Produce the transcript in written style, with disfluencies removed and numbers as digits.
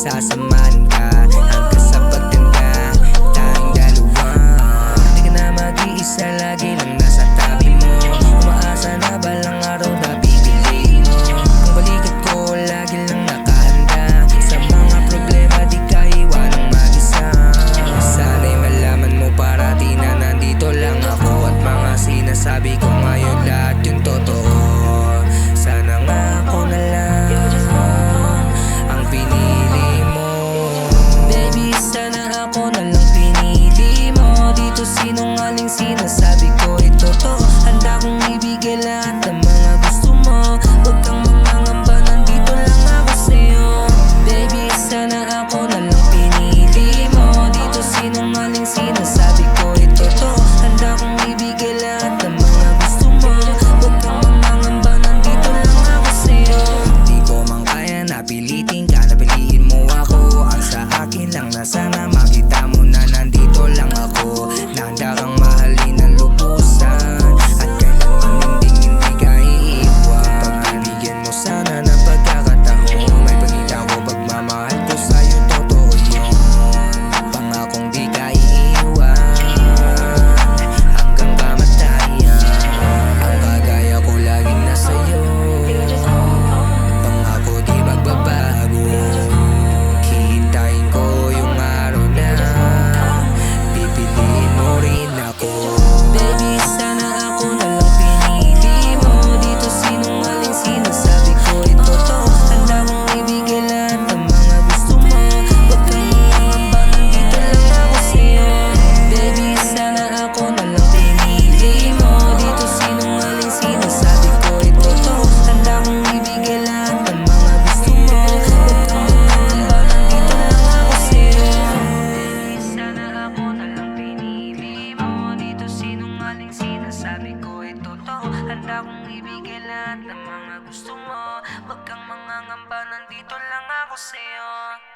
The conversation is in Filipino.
Sasamahan ka hanggang sa pagtanda, tayong dalawa. Di ka na mag-iisa, lagi lang nasa tabi mo. Umaasa na balang araw na bibili mo. Ang balikat ko lagi lang nakahanda sa mga problema, di ka iwanang mag-isa. Sana'y malaman mo parati na nandito lang ako, at mga sinasabi ko ngayon lahat yung totoo. Sana nga ako na lang ang pinili mo. Baby, sana ako na lang pinili mo. Dito sinungaling sinasabi ko ay totoo. Handa kong ibigay lahat ng mga gusto mo. Huwag kang mangangamba, nandito lang ako sa'yo. Baby, sana ako na lang pinili mo. Dito sinungaling sinasabi ko ay totoo. Handa kong ibigay lahat ng mga gusto mo. Huwag kang mangangamba, nandito lang ako sa'yo. Di ko man kaya napilitin ka, napiliin mo ako. Ang sa akin lang na sana makita mo na nandito lang ako, na handa kang mahalin ng lubusan, at kailanman hindi ka iiwan. Pagbibigyan mo sana ng pagkakataon, may pagkita ko pagmamahal ko sa'yo, totoo yun. Pangakong di ka iiwan hanggang kamatayan. Ang kagaya ko laging nasa'yo, pangako di magbabago. Hihintayin ko yung araw na pipiliin mo rin ako. Baby, sana ako na lang pinili mo. Dito sinungaling sinasabi ko ay totoo. Handa kong ibigay lahat ng mga gusto mo. Huwag kang mangangamba, nandito lang ako sa'yo. Baby, sana ako na lang pinili mo. Dito sinungaling sinasabi ko ay totoo. Handa kong ibigay lahat ng mga gusto mo. Huwag kang mangangamba, nandito lang ako sa'yo. Baby, sana ako na lang pinili mo. Dito sinungaling sinasabi ko ay totoo. Handa kong ibigay lahat ng mga gusto mo. Huwag kang mangangamba, nandito lang ako sa'yo.